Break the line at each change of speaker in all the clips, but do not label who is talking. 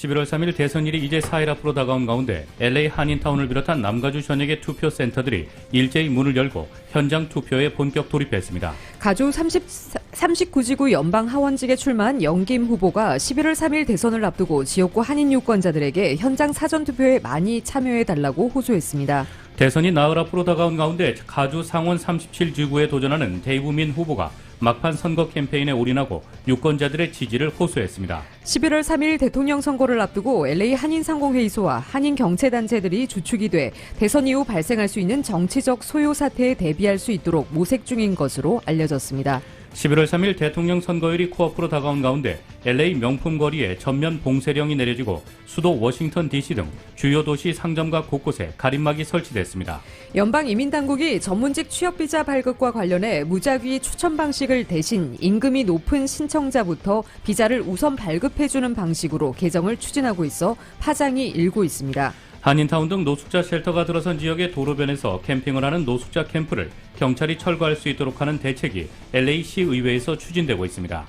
11월 3일 대선일이 이제 4일 앞으로 다가온 가운데 LA 한인타운을 비롯한 남가주 전역의 투표센터들이 일제히 문을 열고 현장 투표에 본격 돌입했습니다.
가주 39지구 연방 하원직에 출마한 영김 후보가 11월 3일 대선을 앞두고 지역구 한인 유권자들에게 현장 사전투표에 많이 참여해달라고 호소했습니다.
대선이 나흘 앞으로 다가온 가운데 가주 상원 37지구에 도전하는 데이브민 후보가 막판 선거 캠페인에 올인하고 유권자들의 지지를 호소했습니다.
11월 3일 대통령 선거를 앞두고 LA 한인상공회의소와 한인경제단체들이 주축이 돼 대선 이후 발생할 수 있는 정치적 소요 사태에 대비할 수 있도록 모색 중인 것으로 알려졌습니다.
11월 3일 대통령 선거일이 코앞으로 다가온 가운데 LA 명품 거리에 전면 봉쇄령이 내려지고 수도 워싱턴 DC 등 주요 도시 상점가 곳곳에 가림막이 설치됐습니다.
연방이민당국이 전문직 취업비자 발급과 관련해 무작위 추천 방식을 대신 임금이 높은 신청자부터 비자를 우선 발급해주는 방식으로 개정을 추진하고 있어 파장이 일고 있습니다.
한인타운 등 노숙자 쉘터가 들어선 지역의 도로변에서 캠핑을 하는 노숙자 캠프를 경찰이 철거할 수 있도록 하는 대책이 LA 시의회에서 추진되고 있습니다.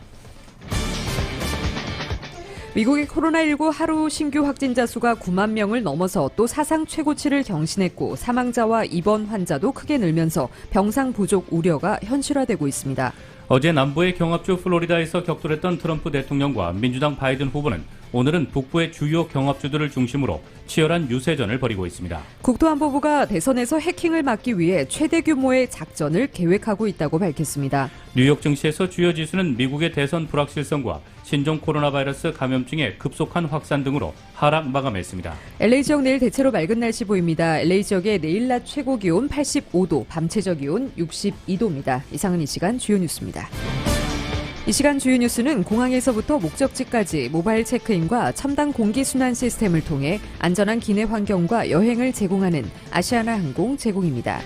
미국의 코로나19 하루 신규 확진자 수가 9만 명을 넘어서 또 사상 최고치를 경신했고 사망자와 입원 환자도 크게 늘면서 병상 부족 우려가 현실화되고 있습니다.
어제 남부의 경합주 플로리다에서 격돌했던 트럼프 대통령과 민주당 바이든 후보는 오늘은 북부의 주요 경합주들을 중심으로 치열한 유세전을 벌이고 있습니다.
국토안보부가 대선에서 해킹을 막기 위해 최대 규모의 작전을 계획하고 있다고 밝혔습니다.
뉴욕 증시에서 주요 지수는 미국의 대선 불확실성과 신종 코로나 바이러스 감염증의 급속한 확산 등으로 하락 마감했습니다.
LA 지역 내일 대체로 맑은 날씨 보입니다. LA 지역의 내일 낮 최고 기온 85도, 밤 최저 기온 62도입니다. 이상은 이 시간 주요 뉴스입니다. 이 시간 주요 뉴스는 공항에서부터 목적지까지 모바일 체크인과 첨단 공기순환 시스템을 통해 안전한 기내 환경과 여행을 제공하는 아시아나 항공 제공입니다.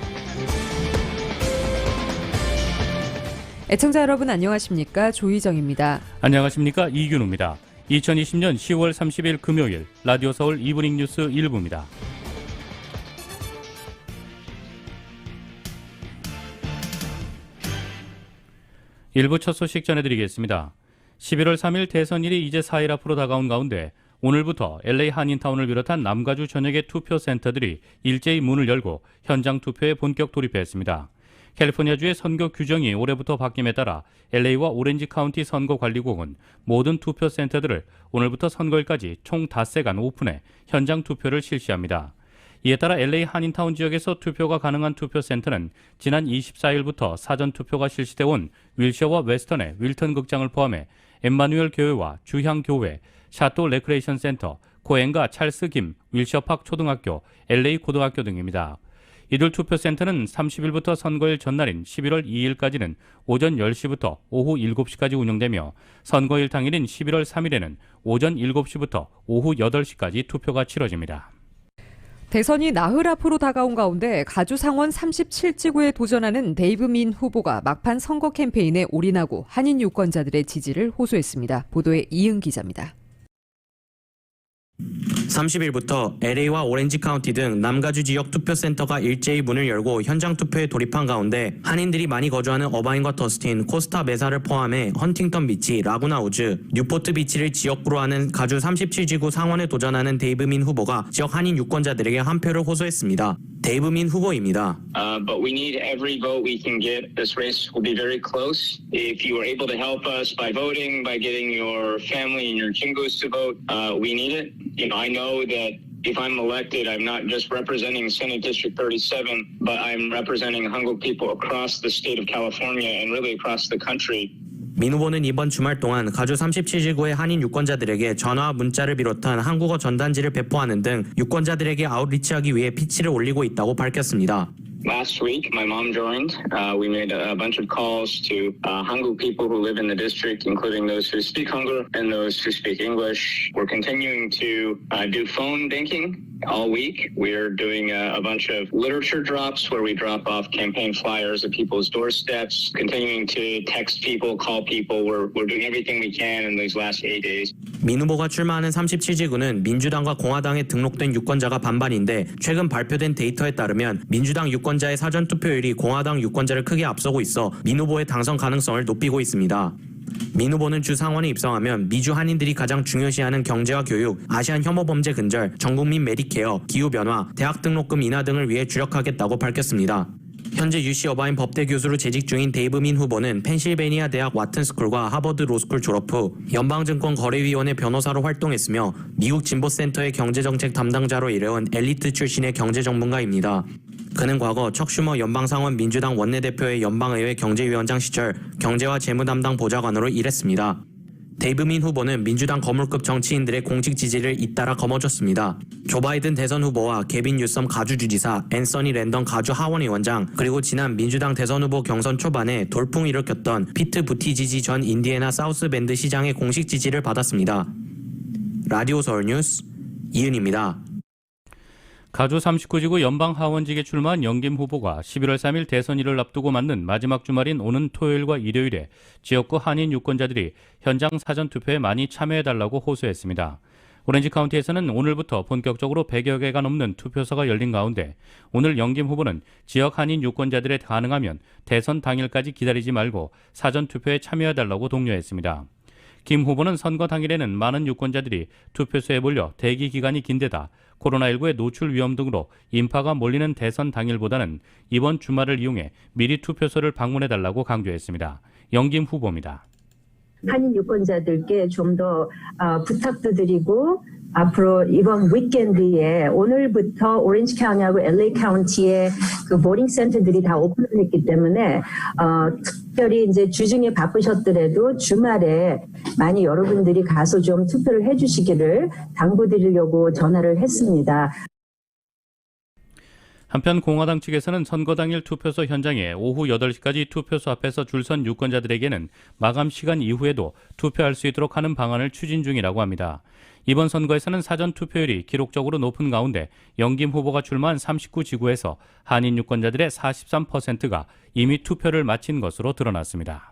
애청자 여러분 안녕하십니까? 조희정입니다.
안녕하십니까? 이균우입니다. 2020년 10월 30일 금요일 라디오 서울 이브닝 뉴스 1부입니다. 일부 첫 소식 전해드리겠습니다. 11월 3일 대선일이 이제 4일 앞으로 다가온 가운데 오늘부터 LA 한인타운을 비롯한 남가주 전역의 투표센터들이 일제히 문을 열고 현장 투표에 본격 돌입했습니다. 캘리포니아주의 선거 규정이 올해부터 바뀜에 따라 LA와 오렌지 카운티 선거관리국은 모든 투표센터들을 오늘부터 선거일까지 총 닷새간 오픈해 현장 투표를 실시합니다. 이에 따라 LA 한인타운 지역에서 투표가 가능한 투표센터는 지난 24일부터 사전투표가 실시돼 온 윌셔와 웨스턴의 윌턴 극장을 포함해 엠마누엘 교회와 주향 교회, 샤또 레크레이션 센터, 코엔과 찰스 김 윌셔팍 초등학교, LA 고등학교 등입니다. 이들 투표센터는 30일부터 선거일 전날인 11월 2일까지는 오전 10시부터 오후 7시까지 운영되며 선거일 당일인 11월 3일에는 오전 7시부터 오후 8시까지 투표가 치러집니다.
대선이 나흘 앞으로 다가온 가운데 가주 상원 37지구에 도전하는 데이브민 후보가 막판 선거 캠페인에 올인하고 한인 유권자들의 지지를 호소했습니다. 보도에 이은 기자입니다.
30일부터 LA와 오렌지 카운티 등 남가주 지역 투표센터가 일제히 문을 열고 현장 투표에 돌입한 가운데 한인들이 많이 거주하는 어바인과 더스틴, 코스타 메사를 포함해 헌팅턴 비치, 라구나 우즈, 뉴포트 비치를 지역구로 하는 가주 37지구 상원에 도전하는 데이브민 후보가 지역 한인 유권자들에게 한 표를 호소했습니다. 데이브민 후보입니다.
But we need every vote we can get. This race will be very close. If you were able to help us by voting, by getting your family and your Jingos to vote, we need it. I know that if I'm elected, I'm not just representing Senate District 37, but I'm representing Hanguk people across the state of California and really across the country.
민 후보는 이번 주말 동안 가주 37지구의 한인 유권자들에게 전화와 문자를 비롯한 한국어 전단지를 배포하는 등 유권자들에게 아웃리치하기 위해 피치를 올리고 있다고 밝혔습니다.
Last week, my mom joined. We made a bunch of calls to Hanguk people who live in the district, including those who speak Hangul and those who speak English. We're continuing to do phone banking all week. We're doing a bunch of literature drops where we drop off campaign flyers at people's doorsteps, continuing to text people, call people. We're doing everything we can in these last 8 days.
민 후보가 출마하는 37지구는 민주당과 공화당에 등록된 유권자가 반반인데 최근 발표된 데이터에 따르면 민주당 유권자의 사전투표율이 공화당 유권자를 크게 앞서고 있어 민 후보의 당선 가능성을 높이고 있습니다. 민 후보는 주 상원에 입성하면 미주 한인들이 가장 중요시하는 경제와 교육, 아시안 혐오 범죄 근절, 전국민 메디케어, 기후 변화, 대학 등록금 인하 등을 위해 주력하겠다고 밝혔습니다. 현재 UC 어바인 법대 교수로 재직 중인 데이브 민 후보는 펜실베니아 대학 와튼스쿨과 하버드 로스쿨 졸업 후 연방증권거래위원회 변호사로 활동했으며 미국 진보센터의 경제정책 담당자로 일해온 엘리트 출신의 경제전문가입니다. 그는 과거 척 슈머 연방상원 민주당 원내대표의 연방의회 경제위원장 시절 경제와 재무 담당 보좌관으로 일했습니다. 데이브 민 후보는 민주당 거물급 정치인들의 공식 지지를 잇따라 거머쥐었습니다. 조 바이든 대선 후보와 게빈 뉴섬 가주주지사, 앤서니 랜던 가주 하원의원장, 그리고 지난 민주당 대선 후보 경선 초반에 돌풍을 일으켰던 피트 부티지지 전 인디애나 사우스 밴드 시장의 공식 지지를 받았습니다. 라디오 서울 뉴스 이은입니다.
가주 39지구 연방하원직에 출마한 영김 후보가 11월 3일 대선일을 앞두고 맞는 마지막 주말인 오는 토요일과 일요일에 지역구 한인 유권자들이 현장 사전투표에 많이 참여해달라고 호소했습니다. 오렌지 카운티에서는 오늘부터 본격적으로 100여 개가 넘는 투표소가 열린 가운데 오늘 영김 후보는 지역 한인 유권자들에 가능하면 대선 당일까지 기다리지 말고 사전투표에 참여해달라고 독려했습니다. 김 후보는 선거 당일에는 많은 유권자들이 투표소에 몰려 대기 기간이 긴데다 코로나19의 노출 위험 등으로 인파가 몰리는 대선 당일보다는 이번 주말을 이용해 미리 투표소를 방문해달라고 강조했습니다. 영김 후보입니다.
한인 유권자들께 좀 더 부탁도 드리고 앞으로 이번 위켄드에 오늘부터 오렌지 카운티하고 LA 카운티의 그 보링 센터들이 다 오픈했기 때문에 특별히 이제 주중에 바쁘셨더라도 주말에 많이 여러분들이 가서 좀 투표를 해주시기를 당부드리려고 전화를 했습니다.
한편 공화당 측에서는 선거 당일 투표소 현장에 오후 8시까지 투표소 앞에서 줄선 유권자들에게는 마감 시간 이후에도 투표할 수 있도록 하는 방안을 추진 중이라고 합니다. 이번 선거에서는 사전 투표율이 기록적으로 높은 가운데 영김 후보가 출마한 39지구에서 한인 유권자들의 43%가 이미 투표를 마친 것으로 드러났습니다.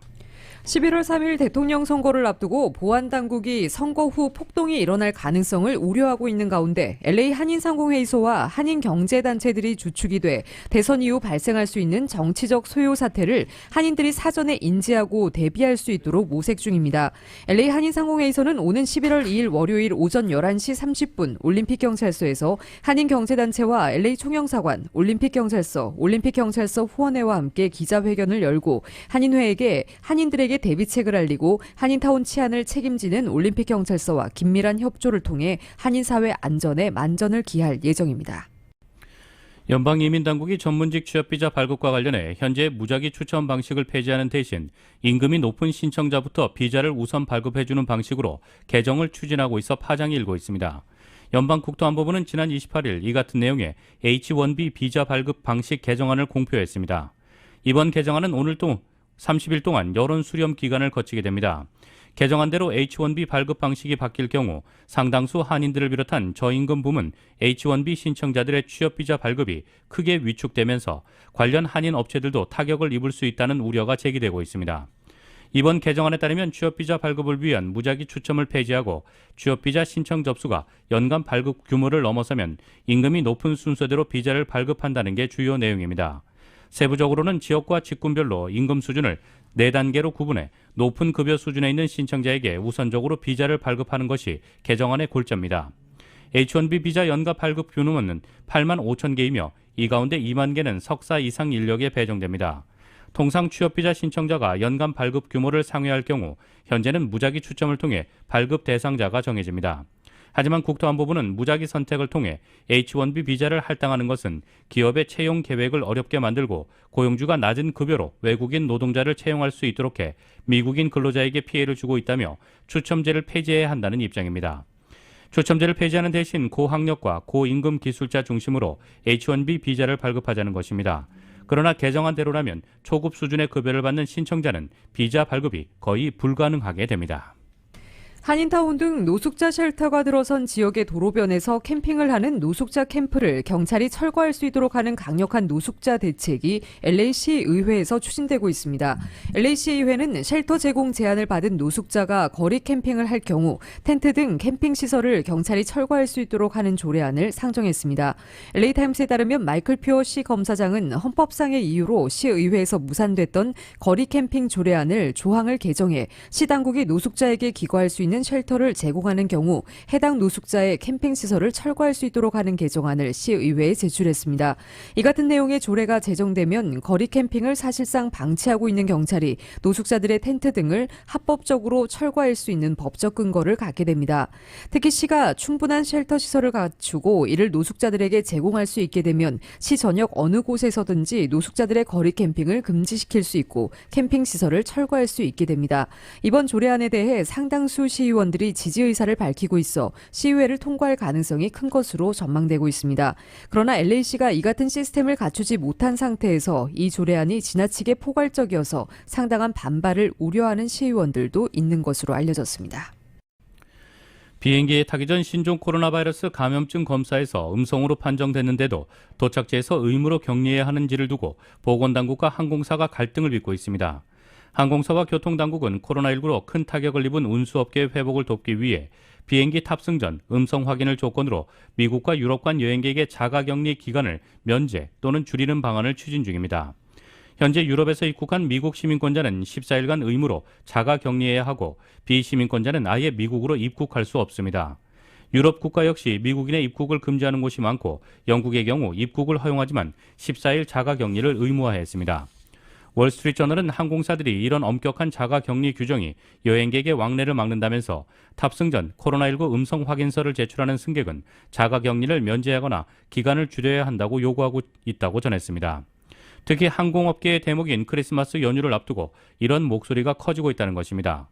11월 3일 대통령 선거를 앞두고 보안당국이 선거 후 폭동이 일어날 가능성을 우려하고 있는 가운데 LA 한인상공회의소와 한인경제단체들이 주축이 돼 대선 이후 발생할 수 있는 정치적 소요 사태를 한인들이 사전에 인지하고 대비할 수 있도록 모색 중입니다. LA 한인상공회의소는 오는 11월 2일 월요일 오전 11시 30분 올림픽경찰서에서 한인경제단체와 LA 총영사관, 올림픽경찰서, 올림픽경찰서 후원회와 함께 기자회견을 열고 한인회에게 한인들에게 대비책을 알리고 한인타운 치안을 책임지는 올림픽경찰서와 긴밀한 협조를 통해 한인사회 안전에 만전을 기할 예정입니다.
연방이민당국이 전문직 취업비자 발급과 관련해 현재 무작위 추천 방식을 폐지하는 대신 임금이 높은 신청자부터 비자를 우선 발급해주는 방식으로 개정을 추진하고 있어 파장이 일고 있습니다. 연방국토안보부는 지난 28일 이 같은 내용의 H-1B 비자 발급 방식 개정안을 공표했습니다. 이번 개정안은 오늘 또 30일 동안 여론 수렴 기간을 거치게 됩니다. 개정안대로 H-1B 발급 방식이 바뀔 경우 상당수 한인들을 비롯한 저임금 부문 H-1B 신청자들의 취업비자 발급이 크게 위축되면서 관련 한인 업체들도 타격을 입을 수 있다는 우려가 제기되고 있습니다. 이번 개정안에 따르면 취업비자 발급을 위한 무작위 추첨을 폐지하고 취업비자 신청 접수가 연간 발급 규모를 넘어서면 임금이 높은 순서대로 비자를 발급한다는 게 주요 내용입니다. 세부적으로는 지역과 직군별로 임금 수준을 4단계로 구분해 높은 급여 수준에 있는 신청자에게 우선적으로 비자를 발급하는 것이 개정안의 골자입니다. H-1B 비자 연가 발급 규모는 8만 5천 개이며 이 가운데 2만 개는 석사 이상 인력에 배정됩니다. 통상 취업비자 신청자가 연간 발급 규모를 상회할 경우 현재는 무작위 추첨을 통해 발급 대상자가 정해집니다. 하지만 국토안보부는 무작위 선택을 통해 H-1B 비자를 할당하는 것은 기업의 채용 계획을 어렵게 만들고 고용주가 낮은 급여로 외국인 노동자를 채용할 수 있도록 해 미국인 근로자에게 피해를 주고 있다며 추첨제를 폐지해야 한다는 입장입니다. 추첨제를 폐지하는 대신 고학력과 고임금 기술자 중심으로 H-1B 비자를 발급하자는 것입니다. 그러나 개정안대로라면 초급 수준의 급여를 받는 신청자는 비자 발급이 거의 불가능하게 됩니다.
한인타운 등 노숙자 쉘터가 들어선 지역의 도로변에서 캠핑을 하는 노숙자 캠프를 경찰이 철거할 수 있도록 하는 강력한 노숙자 대책이 LA시 의회에서 추진되고 있습니다. LA시 의회는 쉘터 제공 제안을 받은 노숙자가 거리 캠핑을 할 경우 텐트 등 캠핑 시설을 경찰이 철거할 수 있도록 하는 조례안을 상정했습니다. LA타임스에 따르면 마이클 퓨어 시 검사장은 헌법상의 이유로 시의회에서 무산됐던 거리 캠핑 조례안을 조항을 개정해 시 당국이 노숙자에게 기거할 수 있는 쉘터를 제공하는 경우 해당 노숙자의 캠핑 시설을 철거할 수 있도록 하는 개정안을 시의회에 제출했습니다. 이 같은 내용의 조례가 제정되면 거리 캠핑을 사실상 방치하고 있는 경찰이 노숙자들의 텐트 등을 합법적으로 철거할 수 있는 법적 근거를 갖게 됩니다. 특히 시가 충분한 쉘터 시설을 갖추고 이를 노숙자들에게 제공할 수 있게 되면 시 전역 어느 곳에서든지 노숙자들의 거리 캠핑을 금지시킬 수 있고 캠핑 시설을 철거할 수 있게 됩니다. 이번 조례안에 대해 상당수 시의원들이 지지 의사를 밝히고 있어 시의회를 통과할 가능성이 큰 것으로 전망되고 있습니다. 그러나 LA시가 이 같은 시스템을 갖추지 못한 상태에서 이 조례안이 지나치게 포괄적이어서 상당한 반발을 우려하는 시의원들도 있는 것으로 알려졌습니다.
비행기에 타기 전 신종 코로나 바이러스 감염증 검사에서 음성으로 판정됐는데도 도착지에서 의무로 격리해야 하는지를 두고 보건당국과 항공사가 갈등을 빚고 있습니다. 항공사와 교통당국은 코로나19로 큰 타격을 입은 운수업계의 회복을 돕기 위해 비행기 탑승 전 음성 확인을 조건으로 미국과 유럽간 여행객에게 자가격리 기간을 면제 또는 줄이는 방안을 추진 중입니다. 현재 유럽에서 입국한 미국 시민권자는 14일간 의무로 자가격리해야 하고 비시민권자는 아예 미국으로 입국할 수 없습니다. 유럽 국가 역시 미국인의 입국을 금지하는 곳이 많고 영국의 경우 입국을 허용하지만 14일 자가격리를 의무화했습니다. 월스트리트저널은 항공사들이 이런 엄격한 자가격리 규정이 여행객의 왕래를 막는다면서 탑승 전 코로나19 음성 확인서를 제출하는 승객은 자가격리를 면제하거나 기간을 줄여야 한다고 요구하고 있다고 전했습니다. 특히 항공업계의 대목인 크리스마스 연휴를 앞두고 이런 목소리가 커지고 있다는 것입니다.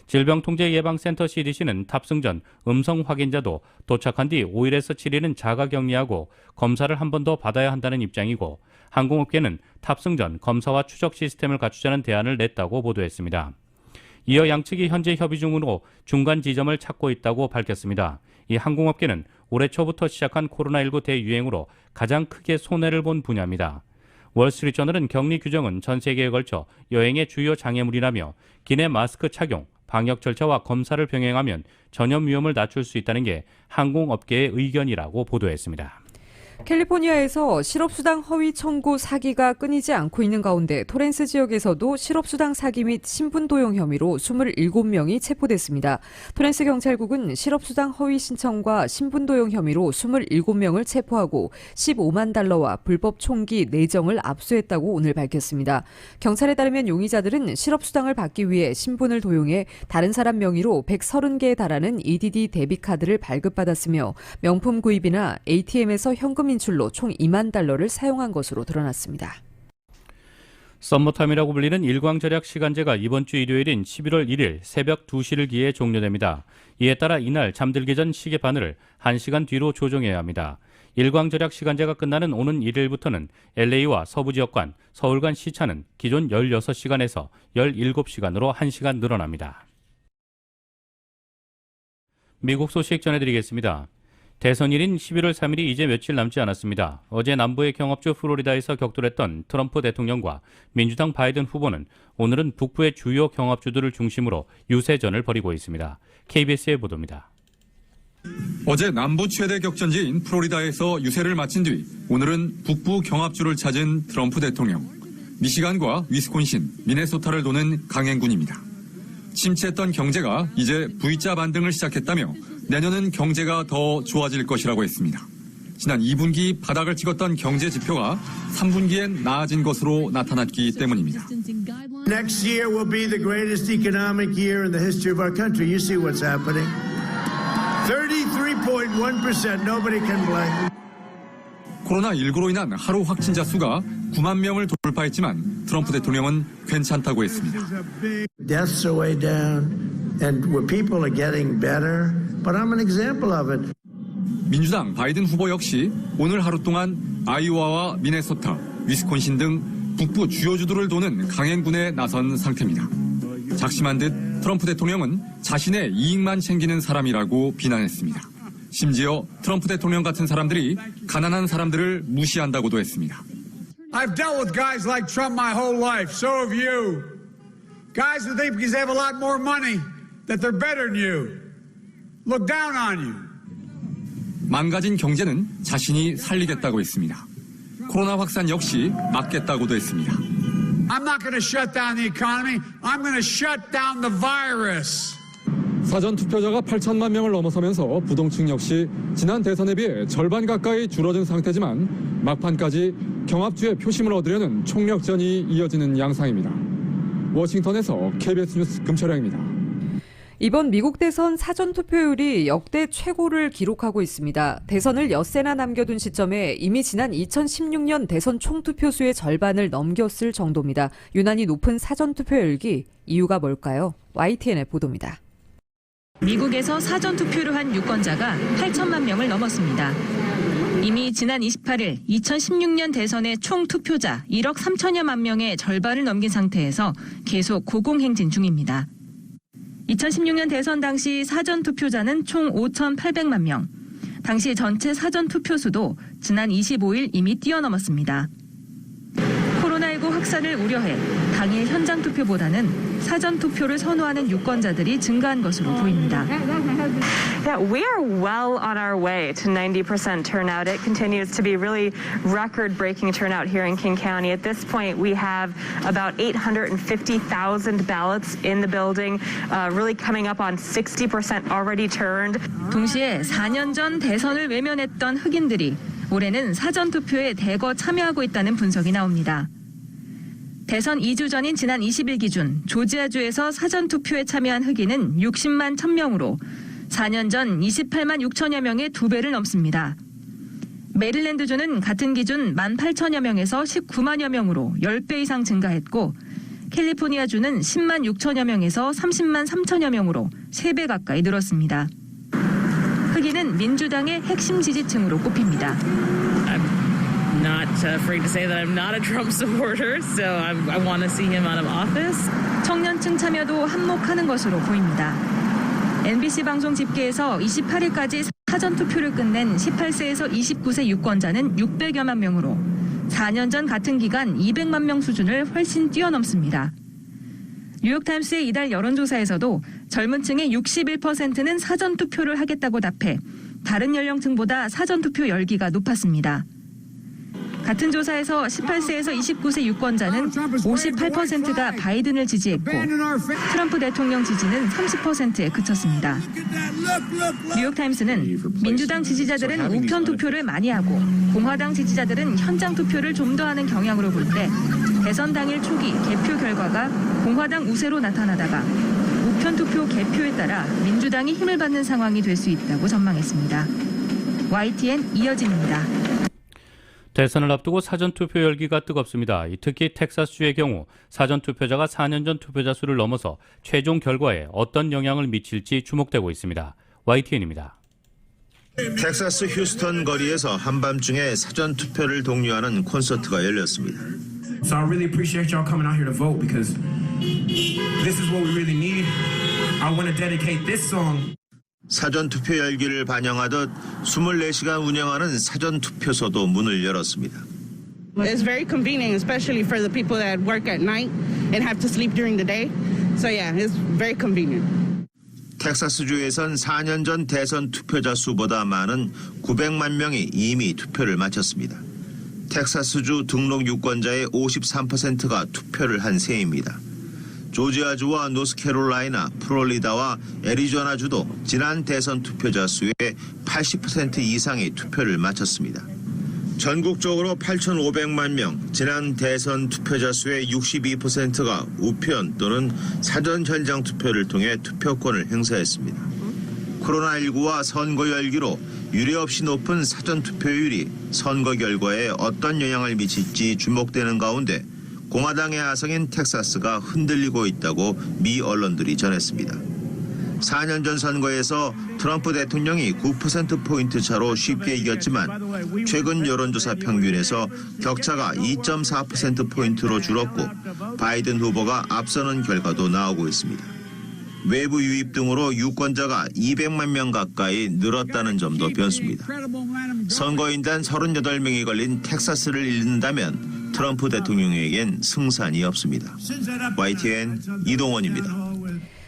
질병통제예방센터 CDC는 탑승 전 음성 확인자도 도착한 뒤 5일에서 7일은 자가격리하고 검사를 한 번 더 받아야 한다는 입장이고 항공업계는 탑승 전 검사와 추적 시스템을 갖추자는 대안을 냈다고 보도했습니다. 이어 양측이 현재 협의 중으로 중간 지점을 찾고 있다고 밝혔습니다. 이 항공업계는 올해 초부터 시작한 코로나19 대유행으로 가장 크게 손해를 본 분야입니다. 월스트리트저널은 격리 규정은 전 세계에 걸쳐 여행의 주요 장애물이라며 기내 마스크 착용, 방역 절차와 검사를 병행하면 전염 위험을 낮출 수 있다는 게 항공업계의 의견이라고 보도했습니다.
캘리포니아에서 실업수당 허위 청구 사기가 끊이지 않고 있는 가운데 토렌스 지역에서도 실업수당 사기 및 신분도용 혐의로 27명이 체포됐습니다. 토렌스 경찰국은 실업수당 허위 신청과 신분도용 혐의로 27명을 체포하고 15만 달러와 불법 총기 4정을 압수했다고 오늘 밝혔습니다. 경찰에 따르면 용의자들은 실업수당을 받기 위해 신분을 도용해 다른 사람 명의로 130개에 달하는 EDD 데비카드를 발급받았으며 명품 구입이나 ATM에서 현금 인출로 총 2만 달러를 사용한 것으로 드러났습니다.
썸머타임이라고 불리는 일광절약 시간제가 이번 주 일요일인 11월 1일 새벽 2시를 기해 종료됩니다. 이에 따라 이날 잠들기 전 시계 바늘을 1시간 뒤로 조정해야 합니다. 일광절약 시간제가 끝나는 오는 1일부터는 LA와 서부 지역 간, 서울 간 시차는 기존 16시간에서 17시간으로 1시간 늘어납니다. 미국 소식 전해드리겠습니다. 대선일인 11월 3일이 이제 며칠 남지 않았습니다. 어제 남부의 경합주 플로리다에서 격돌했던 트럼프 대통령과 민주당 바이든 후보는 오늘은 북부의 주요 경합주들을 중심으로 유세전을 벌이고 있습니다. KBS의 보도입니다.
어제 남부 최대 격전지인 플로리다에서 유세를 마친 뒤 오늘은 북부 경합주를 찾은 트럼프 대통령. 미시간과 위스콘신, 미네소타를 도는 강행군입니다. 침체했던 경제가 이제 V자 반등을 시작했다며 내년은 경제가 더 좋아질 것이라고 했습니다. 지난 2분기 바닥을 찍었던 경제 지표가 3분기엔 나아진 것으로 나타났기 때문입니다.
Next year will be the greatest economic year in the history of our country. You see what's happening. 33.1%. Nobody can blame.
코로나19로 인한 하루 확진자 수가 9만 명을 돌파했지만 트럼프 대통령은 괜찮다고 했습니다.
Deaths are way down and where people are getting better. But I'm an example of it.
민주당 바이든 후보 역시 오늘 하루 동안 아이오와와 미네소타, 위스콘신 등 북부 주요 주들을 도는 강행군에 나선 상태입니다. 작심한 듯 트럼프 대통령은 자신의 이익만 챙기는 사람이라고 비난했습니다. 심지어 트럼프 대통령 같은 사람들이 가난한 사람들을 무시한다고도 했습니다.
I've dealt with guys like Trump my whole life. So have you. Guys who think because they have a lot more money that they're better than you. Look down on you.
망가진 경제는 자신이 살리겠다고 했습니다. 코로나 확산 역시 막겠다고도 했습니다.
I'm not going to shut down the economy. I'm going to shut down the virus.
사전 투표자가 8천만 명을 넘어서면서 부동층 역시 지난 대선에 비해 절반 가까이 줄어든 상태지만 막판까지 경합주의 표심을 얻으려는 총력전이 이어지는 양상입니다. 워싱턴에서 KBS 뉴스 금철영입니다.
이번 미국 대선 사전투표율이 역대 최고를 기록하고 있습니다. 대선을 엿새나 남겨둔 시점에 이미 지난 2016년 대선 총투표수의 절반을 넘겼을 정도입니다. 유난히 높은 사전투표율기, 이유가 뭘까요? YTN의 보도입니다.
미국에서 사전투표를 한 유권자가 8천만 명을 넘었습니다. 이미 지난 28일 2016년 대선의 총 투표자 1억 3천여만 명의 절반을 넘긴 상태에서 계속 고공행진 중입니다. 2016년 대선 당시 사전투표자는 총 5,800만 명. 당시 전체 사전투표수도 지난 25일 이미 뛰어넘었습니다. 코로나19 확산을 우려해 당일 현장 투표보다는 사전 투표를 선호하는 유권자들이 증가한 것으로 보입니다.
Yeah, we are well on our way to 90% turnout. It continues to be really record-breaking turnout here in King County. At this point, we have about 850,000 ballots in the building, really coming up on 60% already turned.
동시에 4년 전 대선을 외면했던 흑인들이 올해는 사전 투표에 대거 참여하고 있다는 분석이 나옵니다. 대선 2주 전인 지난 20일 기준 조지아주에서 사전투표에 참여한 흑인은 60만 1000명으로 4년 전 28만 6천여 명의 2배를 넘습니다. 메릴랜드주는 같은 기준 1만 8천여 명에서 19만여 명으로 10배 이상 증가했고 캘리포니아주는 10만 6천여 명에서 30만 3천여 명으로 3배 가까이 늘었습니다. 흑인은 민주당의 핵심 지지층으로 꼽힙니다.
Not afraid to say that I'm not a Trump supporter, so I want to see him out of office.
청년층 참여도 한몫하는 것으로 보입니다. NBC 방송 집계에서 28일까지 사전투표를 끝낸 18세에서 29세 유권자는 600여만 명으로 4년 전 같은 기간 200만 명 수준을 훨씬 뛰어넘습니다. 뉴욕타임스의 이달 여론조사에서도 젊은 층의 61%는 사전투표를 하겠다고 답해 다른 연령층보다 사전투표 열기가 높았습니다. 같은 조사에서 18세에서 29세 유권자는 58%가 바이든을 지지했고 트럼프 대통령 지지는 30%에 그쳤습니다. 뉴욕타임스는 민주당 지지자들은 우편 투표를 많이 하고 공화당 지지자들은 현장 투표를 좀 더 하는 경향으로 볼 때 대선 당일 초기 개표 결과가 공화당 우세로 나타나다가 우편 투표 개표에 따라 민주당이 힘을 받는 상황이 될 수 있다고 전망했습니다. YTN 이어진입니다.
대선을 앞두고 사전투표 열기가 뜨겁습니다. 특히 텍사스주의 경우 사전투표자가 4년 전 투표자 수를 넘어서 최종 결과에 어떤 영향을 미칠지 주목되고 있습니다. YTN입니다.
텍사스 휴스턴 거리에서 한밤중에 사전투표를 독려하는 콘서트가 열렸습니다.
So I really appreciate y'all coming out here to vote because this is what we really need. I want to dedicate this song.
사전투표 열기를 반영하듯 24시간 운영하는 사전투표소도 문을 열었습니다.
It's very convenient, especially for the people that work at night and have to sleep during the day. So yeah, it's very convenient.
텍사스주에선 4년 전 대선 투표자 수보다 많은 900만 명이 이미 투표를 마쳤습니다. 텍사스주 등록 유권자의 53%가 투표를 한 셈입니다. 조지아주와 노스캐롤라이나, 플로리다와 애리조나주도 지난 대선 투표자 수의 80% 이상이 투표를 마쳤습니다. 전국적으로 8,500만 명, 지난 대선 투표자 수의 62%가 우편 또는 사전 현장 투표를 통해 투표권을 행사했습니다. 코로나19와 선거 열기로 유례없이 높은 사전 투표율이 선거 결과에 어떤 영향을 미칠지 주목되는 가운데 공화당의 아성인 텍사스가 흔들리고 있다고 미 언론들이 전했습니다. 4년 전 선거에서 트럼프 대통령이 9%포인트 차로 쉽게 이겼지만 최근 여론조사 평균에서 격차가 2.4%포인트로 줄었고 바이든 후보가 앞서는 결과도 나오고 있습니다. 외부 유입 등으로 유권자가 200만 명 가까이 늘었다는 점도 변수입니다. 선거인단 38명이 걸린 텍사스를 잃는다면 트럼프 대통령에겐 승산이 없습니다. YTN 이동원입니다.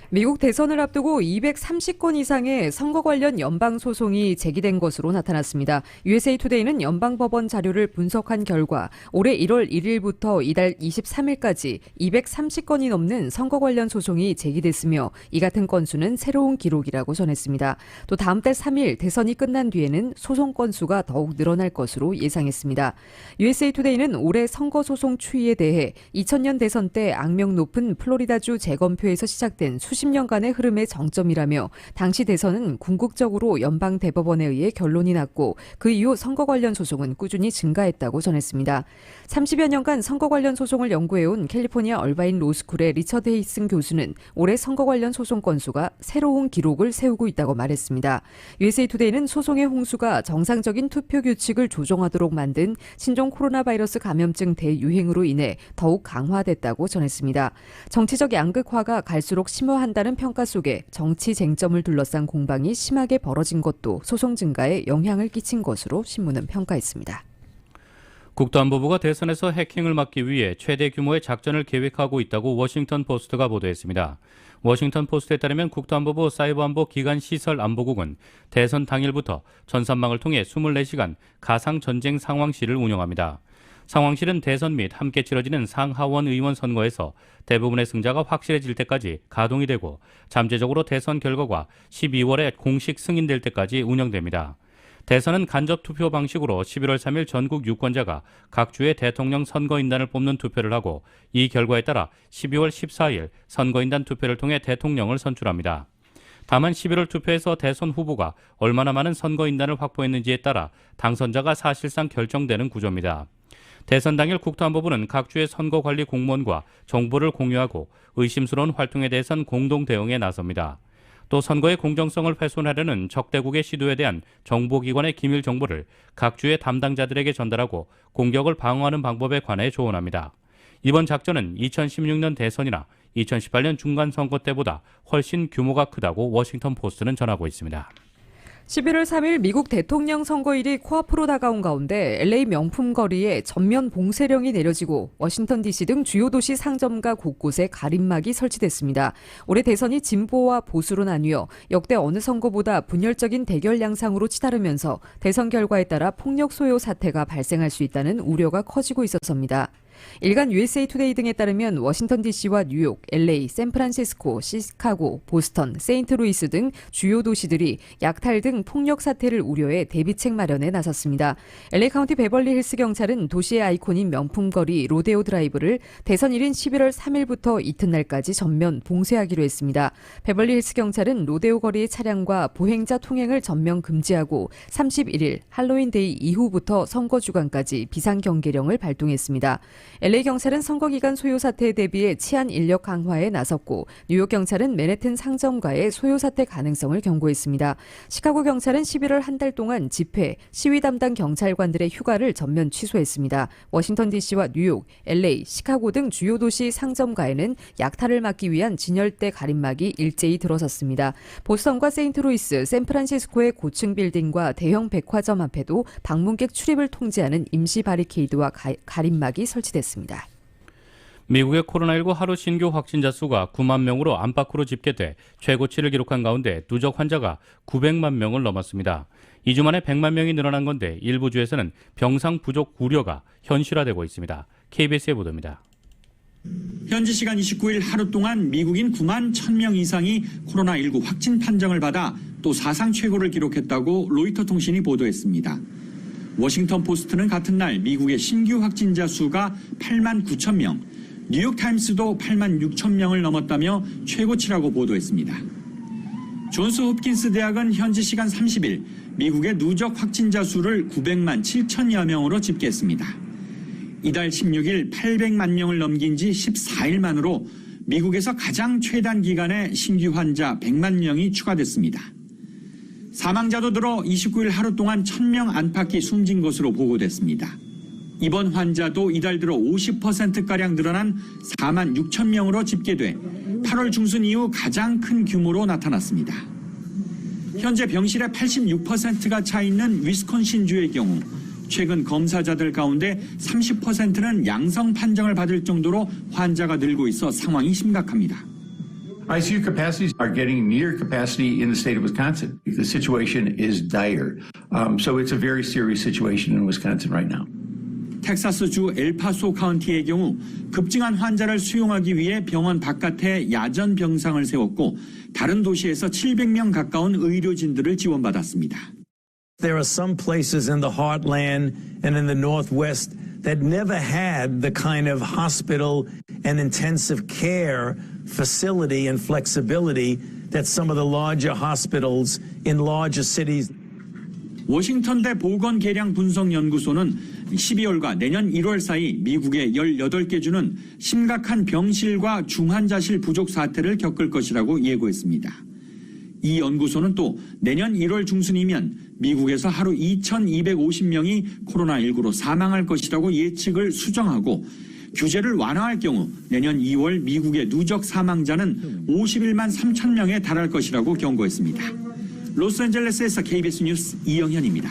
미국 대선을 앞두고 230건 이상의 선거 관련 연방 소송이 제기된 것으로 나타났습니다. USA 투데이는 연방법원 자료를 분석한 결과 올해 1월 1일부터 이달 23일까지 230건이 넘는 선거 관련 소송이 제기됐으며 이 같은 건수는 새로운 기록이라고 전했습니다. 또 다음 달 3일 대선이 끝난 뒤에는 소송 건수가 더욱 늘어날 것으로 예상했습니다. USA 투데이는 올해 선거 소송 추이에 대해 2000년 대선 때 악명 높은 플로리다주 재검표에서 시작된 수십 년간의 흐름의 정점이라며 당시 대선은 궁극적으로 연방 대법원에 의해 결론이 났고 그 이후 선거 관련 소송은 꾸준히 증가했다고 전했습니다. 30여 년간 선거 관련 소송을 연구해온 캘리포니아 얼바인 로스쿨의 리처드 헤이슨 교수는 올해 선거 관련 소송 건수가 새로운 기록을 세우고 있다고 말했습니다. USA 투데이는 소송의 홍수가 정상적인 투표 규칙을 조정하도록 만든 신종 코로나 바이러스 감염증 대유행으로 인해 더욱 강화됐다고 전했습니다. 정치적 양극화가 갈수록 심화한다는 평가 속에 정치 쟁점을 둘러싼 공방이 심하게 벌어진 것도 소송 증가에 영향을 끼친 것으로 신문은 평가했습니다.
국토안보부가 대선에서 해킹을 막기 위해 최대 규모의 작전을 계획하고 있다고 워싱턴 포스트가 보도했습니다. 워싱턴 포스트에 따르면 국토안보부 사이버안보 기간시설안보국은 대선 당일부터 전산망을 통해 24시간 가상전쟁 상황실을 운영합니다. 상황실은 대선 및 함께 치러지는 상하원 의원 선거에서 대부분의 승자가 확실해질 때까지 가동이 되고 잠재적으로 대선 결과가 12월에 공식 승인될 때까지 운영됩니다. 대선은 간접 투표 방식으로 11월 3일 전국 유권자가 각 주의 대통령 선거인단을 뽑는 투표를 하고 이 결과에 따라 12월 14일 선거인단 투표를 통해 대통령을 선출합니다. 다만 11월 투표에서 대선 후보가 얼마나 많은 선거인단을 확보했는지에 따라 당선자가 사실상 결정되는 구조입니다. 대선 당일 국토안보부는 각 주의 선거관리 공무원과 정보를 공유하고 의심스러운 활동에 대해선 공동 대응에 나섭니다. 또 선거의 공정성을 훼손하려는 적대국의 시도에 대한 정보기관의 기밀 정보를 각 주의 담당자들에게 전달하고 공격을 방어하는 방법에 관해 조언합니다. 이번 작전은 2016년 대선이나 2018년 중간선거 때보다 훨씬 규모가 크다고 워싱턴 포스트는 전하고 있습니다.
11월 3일 미국 대통령 선거일이 코앞으로 다가온 가운데 LA 명품 거리에 전면 봉쇄령이 내려지고 워싱턴 DC 등 주요 도시 상점가 곳곳에 가림막이 설치됐습니다. 올해 대선이 진보와 보수로 나뉘어 역대 어느 선거보다 분열적인 대결 양상으로 치달으면서 대선 결과에 따라 폭력 소요 사태가 발생할 수 있다는 우려가 커지고 있어서입니다. 일간 USA 투데이 등에 따르면 워싱턴 DC와 뉴욕, LA, 샌프란시스코, 시카고, 보스턴, 세인트루이스 등 주요 도시들이 약탈 등 폭력 사태를 우려해 대비책 마련에 나섰습니다. LA 카운티 베벌리 힐스 경찰은 도시의 아이콘인 명품거리 로데오 드라이브를 대선일인 11월 3일부터 이튿날까지 전면 봉쇄하기로 했습니다. 베벌리 힐스 경찰은 로데오 거리의 차량과 보행자 통행을 전면 금지하고 31일 할로윈 데이 이후부터 선거 주간까지 비상경계령을 발동했습니다. LA 경찰은 선거 기간 소요 사태에 대비해 치안 인력 강화에 나섰고 뉴욕 경찰은 맨해튼 상점가의 소요 사태 가능성을 경고했습니다. 시카고 경찰은 11월 한 달 동안 집회, 시위 담당 경찰관들의 휴가를 전면 취소했습니다. 워싱턴 DC와 뉴욕, LA, 시카고 등 주요 도시 상점가에는 약탈을 막기 위한 진열대 가림막이 일제히 들어섰습니다. 보스턴과 세인트루이스, 샌프란시스코의 고층 빌딩과 대형 백화점 앞에도 방문객 출입을 통제하는 임시 바리케이드와 가림막이 설치됐습니다.
미국의 코로나19 하루 신규 확진자 수가 9만 명으로 안팎으로 집계돼 최고치를 기록한 가운데 누적 환자가 900만 명을 넘었습니다. 2주 만에 100만 명이 늘어난 건데 일부 주에서는 병상 부족 우려가 현실화되고 있습니다. KBS의 보도입니다.
현지 시간 29일 하루 동안 미국인 9만 1,000명 이상이 코로나19 확진 판정을 받아 또 사상 최고를 기록했다고 로이터 통신이 보도했습니다. 워싱턴 포스트는 같은 날 미국의 신규 확진자 수가 8만 9천 명, 뉴욕타임스도 8만 6천 명을 넘었다며 최고치라고 보도했습니다. 존스 홉킨스 대학은 현지 시간 30일 미국의 누적 확진자 수를 900만 7천여 명으로 집계했습니다. 이달 16일 800만 명을 넘긴 지 14일 만으로 미국에서 가장 최단 기간에 신규 환자 100만 명이 추가됐습니다. 사망자도 들어 29일 하루 동안 1,000명 안팎이 숨진 것으로 보고됐습니다. 이번 환자도 이달 들어 50%가량 늘어난 4만 6천 명으로 집계돼 8월 중순 이후 가장 큰 규모로 나타났습니다. 현재 병실의 86%가 차 있는 위스콘신주의 경우 최근 검사자들 가운데 30%는 양성 판정을 받을 정도로 환자가 늘고 있어 상황이 심각합니다.
ICU capacities are getting near capacity in the state of Wisconsin. The situation is dire. So it's a very serious situation in Wisconsin right now.
텍사스주 엘파소 카운티의 경우 급증한 환자를 수용하기 위해 병원 바깥에 야전 병상을 세웠고 다른 도시에서 700명 가까운 의료진들을 지원받았습니다.
There are some places in the heartland and in the Northwest that never had the kind of hospital and intensive care facility and flexibility that some of the larger hospitals in larger cities.
워싱턴대 보건계량분석연구소는 12월과 내년 1월 사이 미국의 18개 주는 심각한 병실과 중환자실 부족 사태를 겪을 것이라고 예고했습니다. 이 연구소는 또 내년 1월 중순이면 미국에서 하루 2,250명이 코로나19로 사망할 것이라고 예측을 수정하고 규제를 완화할 경우 내년 2월 미국의 누적 사망자는 51만 3천 명에 달할 것이라고 경고했습니다. 로스앤젤레스에서 KBS 뉴스 이영현입니다.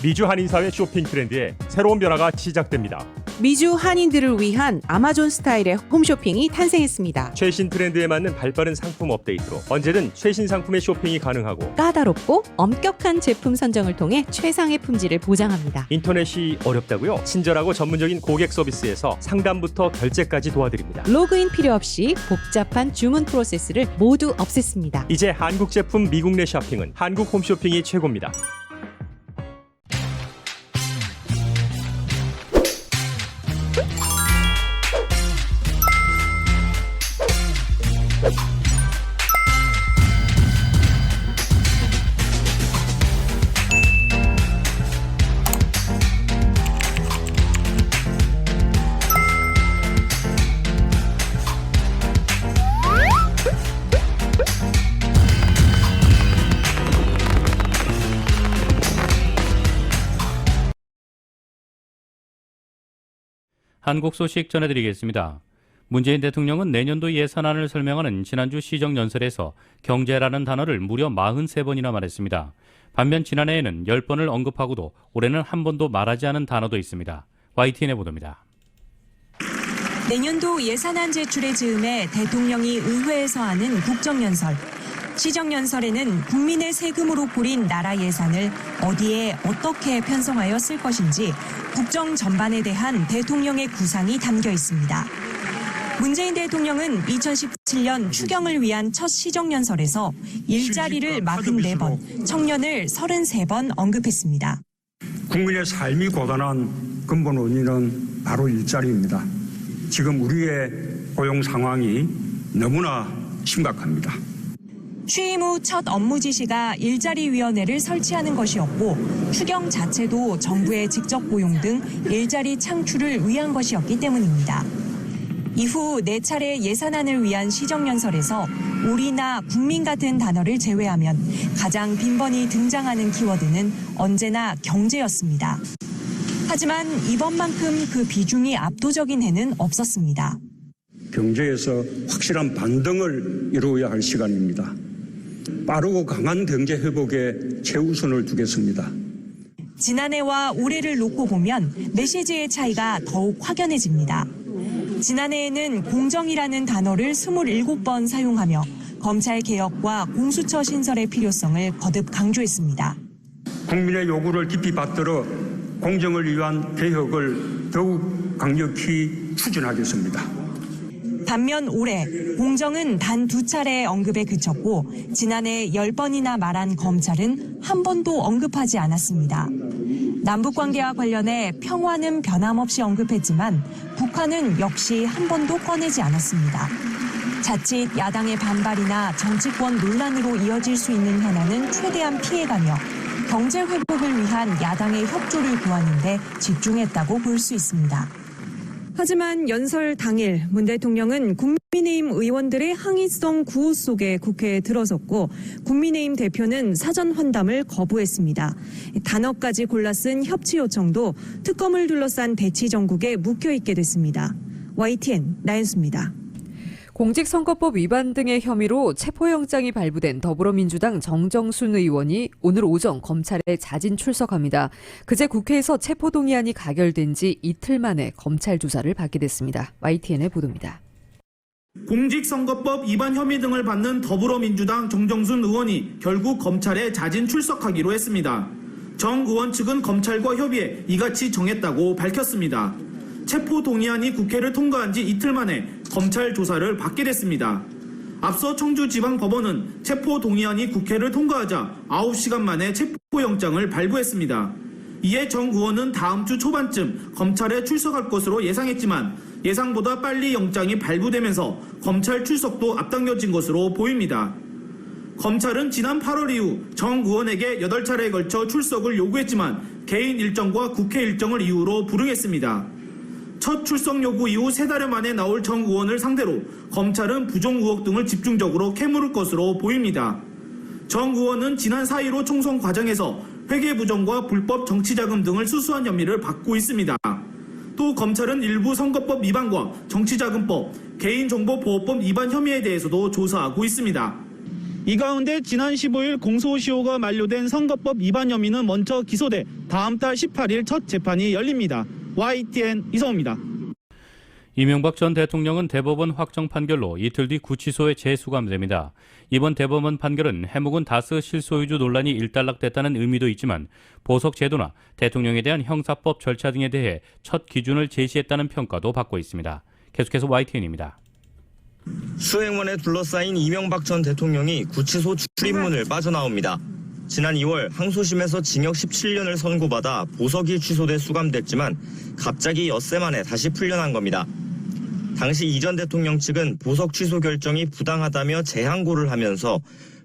미주 한인사회 쇼핑 트렌드에 새로운 변화가 시작됩니다.
미주 한인들을 위한 아마존 스타일의 홈쇼핑이 탄생했습니다.
최신 트렌드에 맞는 발빠른 상품 업데이트로 언제든 최신 상품의 쇼핑이 가능하고
까다롭고 엄격한 제품 선정을 통해 최상의 품질을 보장합니다.
인터넷이 어렵다고요? 친절하고 전문적인 고객 서비스에서 상담부터 결제까지 도와드립니다.
로그인 필요 없이 복잡한 주문 프로세스를 모두 없앴습니다.
이제 한국 제품 미국 내 쇼핑은 한국 홈쇼핑이 최고입니다.
한국 소식 전해드리겠습니다. 문재인 대통령은 내년도 예산안을 설명하는 지난주 시정연설에서 경제라는 단어를 무려 43번이나 말했습니다. 반면 지난해에는 10번을 언급하고도 올해는 한 번도 말하지 않은 단어도 있습니다. YTN의 보도입니다.
내년도 예산안 제출의 즈음에 대통령이 의회에서 하는 국정연설. 시정연설에는 국민의 세금으로 꾸린 나라 예산을 어디에 어떻게 편성하여 쓸 것인지 국정 전반에 대한 대통령의 구상이 담겨 있습니다. 문재인 대통령은 2017년 추경을 위한 첫 시정연설에서 일자리를 44번, 청년을 33번 언급했습니다.
국민의 삶이 고단한 근본 원인은 바로 일자리입니다. 지금 우리의 고용 상황이 너무나 심각합니다.
취임 후 첫 업무 지시가 일자리위원회를 설치하는 것이었고 추경 자체도 정부의 직접 고용 등 일자리 창출을 위한 것이었기 때문입니다. 이후 4차례 예산안을 위한 시정연설에서 우리나 국민 같은 단어를 제외하면 가장 빈번히 등장하는 키워드는 언제나 경제였습니다. 하지만 이번만큼 그 비중이 압도적인 해는 없었습니다.
경제에서 확실한 반등을 이루어야 할 시간입니다. 빠르고 강한 경제 회복에 최우선을 두겠습니다.
지난해와 올해를 놓고 보면 메시지의 차이가 더욱 확연해집니다. 지난해에는 공정이라는 단어를 27번 사용하며 검찰 개혁과 공수처 신설의 필요성을 거듭 강조했습니다.
국민의 요구를 깊이 받들어 공정을 위한 개혁을 더욱 강력히 추진하겠습니다.
반면 올해 공정은 단 2차례 언급에 그쳤고 지난해 10번이나 말한 검찰은 한 번도 언급하지 않았습니다. 남북관계와 관련해 평화는 변함없이 언급했지만 북한은 역시 한 번도 꺼내지 않았습니다. 자칫 야당의 반발이나 정치권 논란으로 이어질 수 있는 현안은 최대한 피해가며 경제 회복을 위한 야당의 협조를 구하는 데 집중했다고 볼 수 있습니다. 하지만 연설 당일 문 대통령은 국민의힘 의원들의 항의성 구호 속에 국회에 들어섰고 국민의힘 대표는 사전 환담을 거부했습니다. 단어까지 골라 쓴 협치 요청도 특검을 둘러싼 대치 정국에 묵혀있게 됐습니다. YTN 나연수입니다.
공직선거법 위반 등의 혐의로 체포영장이 발부된 더불어민주당 정정순 의원이 오늘 오전 검찰에 자진 출석합니다. 그제 국회에서 체포동의안이 가결된 지 이틀 만에 검찰 조사를 받게 됐습니다. YTN의 보도입니다.
공직선거법 위반 혐의 등을 받는 더불어민주당 정정순 의원이 결국 검찰에 자진 출석하기로 했습니다. 정 의원 측은 검찰과 협의해 이같이 정했다고 밝혔습니다. 체포동의안이 국회를 통과한 지 이틀 만에 검찰 조사를 받게 됐습니다. 앞서 청주지방법원은 체포동의안이 국회를 통과하자 9시간 만에 체포영장을 발부했습니다. 이에 정 의원은 다음 주 초반쯤 검찰에 출석할 것으로 예상했지만 예상보다 빨리 영장이 발부되면서 검찰 출석도 앞당겨진 것으로 보입니다. 검찰은 지난 8월 이후 정 의원에게 8차례에 걸쳐 출석을 요구했지만 개인 일정과 국회 일정을 이유로 불응했습니다. 첫 출석 요구 이후 3달여 만에 나올 정 의원을 상대로 검찰은 부정 의혹 등을 집중적으로 캐물을 것으로 보입니다. 정 의원은 지난 4.15 총선 과정에서 회계부정과 불법 정치자금 등을 수수한 혐의를 받고 있습니다. 또 검찰은 일부 선거법 위반과 정치자금법, 개인정보보호법 위반 혐의에 대해서도 조사하고 있습니다. 이 가운데 지난 15일 공소시효가 만료된 선거법 위반 혐의는 먼저 기소돼 다음 달 18일 첫 재판이 열립니다. YTN 이성호입니다.
이명박 전 대통령은 대법원 확정 판결로 이틀 뒤 구치소에 재수감됩니다. 이번 대법원 판결은 해묵은 다스 실소유주 논란이 일단락됐다는 의미도 있지만 보석 제도나 대통령에 대한 형사법 절차 등에 대해 첫 기준을 제시했다는 평가도 받고 있습니다. 계속해서 YTN입니다.
수행원에 둘러싸인 이명박 전 대통령이 구치소 출입문을 빠져나옵니다. 지난 2월 항소심에서 징역 17년을 선고받아 보석이 취소돼 수감됐지만 갑자기 엿새 만에 다시 풀려난 겁니다. 당시 이 전 대통령 측은 보석 취소 결정이 부당하다며 재항고를 하면서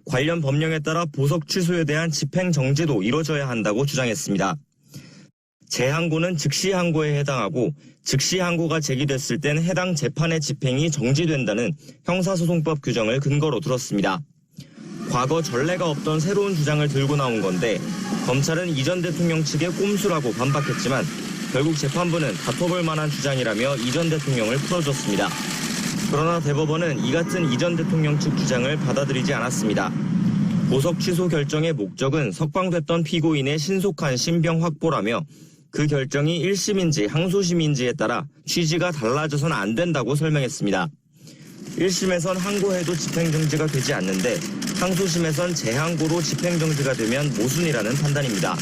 관련 법령에 따라 보석 취소에 대한 집행 정지도 이뤄져야 한다고 주장했습니다. 재항고는 즉시 항고에 해당하고 즉시 항고가 제기됐을 땐 해당 재판의 집행이 정지된다는 형사소송법 규정을 근거로 들었습니다. 과거 전례가 없던 새로운 주장을 들고 나온 건데 검찰은 이 전 대통령 측의 꼼수라고 반박했지만 결국 재판부는 다퉈볼 만한 주장이라며 이 전 대통령을 풀어줬습니다. 그러나 대법원은 이 같은 이 전 대통령 측 주장을 받아들이지 않았습니다. 보석 취소 결정의 목적은 석방됐던 피고인의 신속한 신병 확보라며 그 결정이 1심인지 항소심인지에 따라 취지가 달라져서는 안 된다고 설명했습니다. 1심에선 항고해도 집행정지가 되지 않는데 항소심에선 재항고로 집행정지가 되면 모순이라는 판단입니다.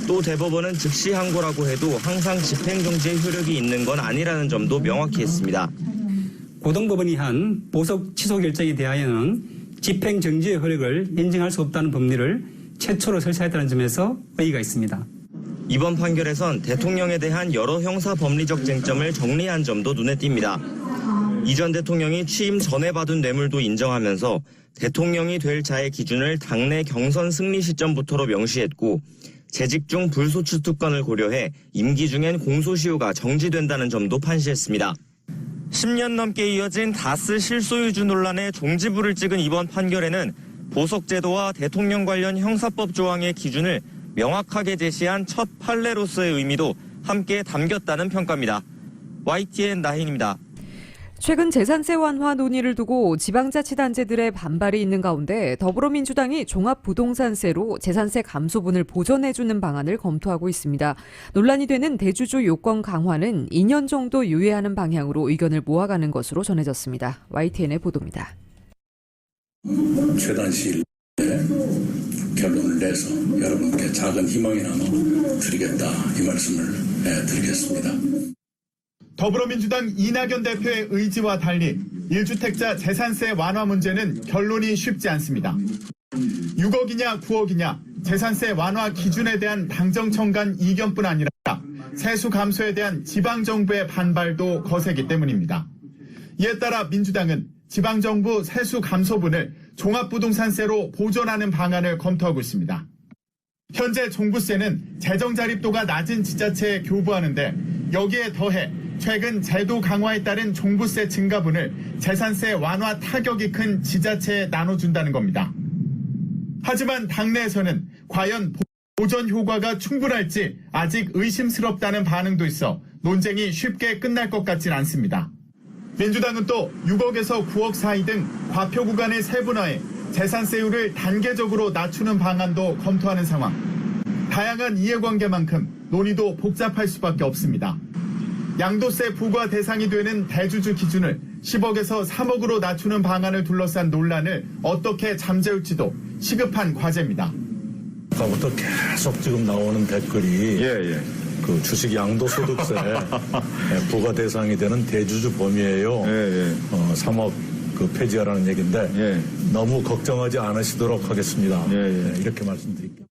또 대법원은 즉시 항고라고 해도 항상 집행정지의 효력이 있는 건 아니라는 점도 명확히 했습니다.
고등법원이 한 보석 취소 결정에 대하여는 집행정지의 효력을 인정할 수 없다는 법리를 최초로 설치했다는 점에서 의의가 있습니다.
이번 판결에선 대통령에 대한 여러 형사 법리적 쟁점을 정리한 점도 눈에 띕니다. 이 전 대통령이 취임 전에 받은 뇌물도 인정하면서 대통령이 될 자의 기준을 당내 경선 승리 시점부터로 명시했고 재직 중 불소추 특권을 고려해 임기 중엔 공소시효가 정지된다는 점도 판시했습니다. 10년 넘게 이어진 다스 실소유주 논란에 종지부를 찍은 이번 판결에는 보석제도와 대통령 관련 형사법 조항의 기준을 명확하게 제시한 첫 판례로서의 의미도 함께 담겼다는 평가입니다. YTN 나힌입니다.
최근 재산세 완화 논의를 두고 지방자치단체들의 반발이 있는 가운데 더불어민주당이 종합부동산세로 재산세 감소분을 보전해주는 방안을 검토하고 있습니다. 논란이 되는 대주주 요건 강화는 2년 정도 유예하는 방향으로 의견을 모아가는 것으로 전해졌습니다. YTN의 보도입니다.
최단 시일 내에 결론을 내서 여러분께 작은 희망이나마 드리겠다 이 말씀을 드리겠습니다.
더불어민주당 이낙연 대표의 의지와 달리 1주택자 재산세 완화 문제는 결론이 쉽지 않습니다. 6억이냐 9억이냐 재산세 완화 기준에 대한 당정청간 이견뿐 아니라 세수 감소에 대한 지방정부의 반발도 거세기 때문입니다. 이에 따라 민주당은 지방정부 세수 감소분을 종합부동산세로 보전하는 방안을 검토하고 있습니다. 현재 종부세는 재정 자립도가 낮은 지자체에 교부하는데 여기에 더해 최근 제도 강화에 따른 종부세 증가분을 재산세 완화 타격이 큰 지자체에 나눠준다는 겁니다. 하지만 당내에서는 과연 보전 효과가 충분할지 아직 의심스럽다는 반응도 있어 논쟁이 쉽게 끝날 것 같진 않습니다. 민주당은 또 6억에서 9억 사이 등 과표 구간을 세분화해 재산세율을 단계적으로 낮추는 방안도 검토하는 상황. 다양한 이해관계만큼 논의도 복잡할 수밖에 없습니다. 양도세 부과 대상이 되는 대주주 기준을 10억에서 3억으로 낮추는 방안을 둘러싼 논란을 어떻게 잠재울지도 시급한 과제입니다.
아까부터 계속 지금 나오는 댓글이 그 주식 양도소득세 부과 대상이 되는 대주주 범위예요. 3억 그 폐지하라는 얘기인데 너무 걱정하지 않으시도록 하겠습니다. 이렇게 말씀드릴게요.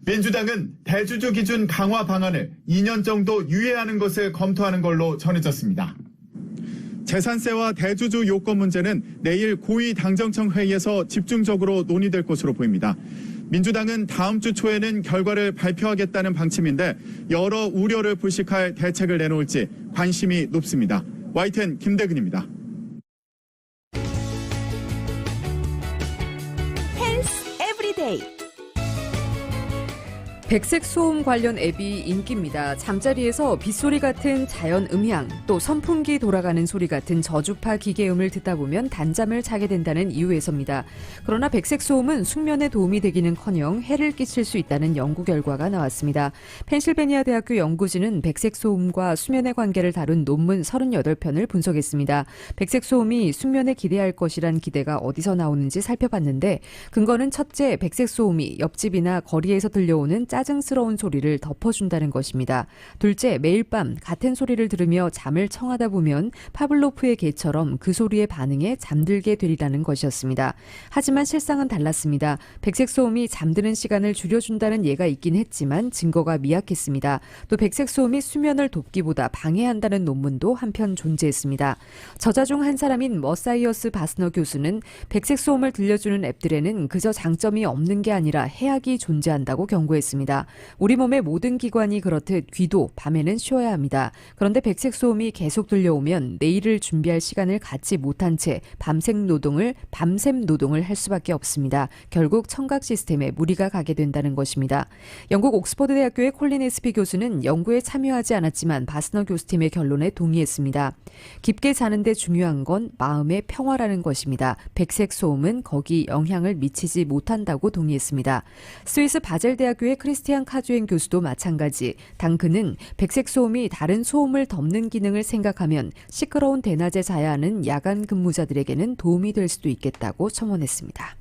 민주당은 대주주 기준 강화 방안을 2년 정도 유예하는 것을 검토하는 걸로 전해졌습니다. 재산세와 대주주 요건 문제는 내일 고위 당정청 회의에서 집중적으로 논의될 것으로 보입니다. 민주당은 다음 주 초에는 결과를 발표하겠다는 방침인데 여러 우려를 불식할 대책을 내놓을지 관심이 높습니다. YTN 김대근입니다.
헬스 에브리데이.
백색 소음 관련 앱이 인기입니다. 잠자리에서 빗소리 같은 자연 음향, 또 선풍기 돌아가는 소리 같은 저주파 기계음을 듣다 보면 단잠을 자게 된다는 이유에서입니다. 그러나 백색 소음은 숙면에 도움이 되기는커녕 해를 끼칠 수 있다는 연구 결과가 나왔습니다. 펜실베니아 대학교 연구진은 백색 소음과 수면의 관계를 다룬 논문 38편을 분석했습니다. 백색 소음이 숙면에 기대할 것이란 기대가 어디서 나오는지 살펴봤는데 근거는 첫째, 백색 소음이 옆집이나 거리에서 들려오는 짜증스러운 소리를 덮어준다는 것입니다. 둘째, 매일 밤 같은 소리를 들으며 잠을 청하다 보면 파블로프의 개처럼 그 소리에 반응해 잠들게 되리라는 것이었습니다. 하지만 실상은 달랐습니다. 백색 소음이 잠드는 시간을 줄여준다는 예가 있긴 했지만 증거가 미약했습니다. 또 백색 소음이 수면을 돕기보다 방해한다는 논문도 한편 존재했습니다. 저자 중 한 사람인 머사이어스 바스너 교수는 백색 소음을 들려주는 앱들에는 그저 장점이 없는 게 아니라 해악이 존재한다고 경고했습니다. 우리 몸의 모든 기관이 그렇듯 귀도 밤에는 쉬어야 합니다. 그런데 백색 소음이 계속 들려오면 내일을 준비할 시간을 갖지 못한 채 밤샘 노동을 할 수밖에 없습니다. 결국 청각 시스템에 무리가 가게 된다는 것입니다. 영국 옥스퍼드 대학교의 콜린 에스피 교수는 연구에 참여하지 않았지만 바스너 교수팀의 결론에 동의했습니다. 깊게 자는데 중요한 건 마음의 평화라는 것입니다. 백색 소음은 거기 영향을 미치지 못한다고 동의했습니다. 스위스 바젤 대학교의 크리스티안 카주엔 교수도 마찬가지. 단 그는 백색 소음이 다른 소음을 덮는 기능을 생각하면 시끄러운 대낮에 자야 하는 야간 근무자들에게는 도움이 될 수도 있겠다고 첨언했습니다.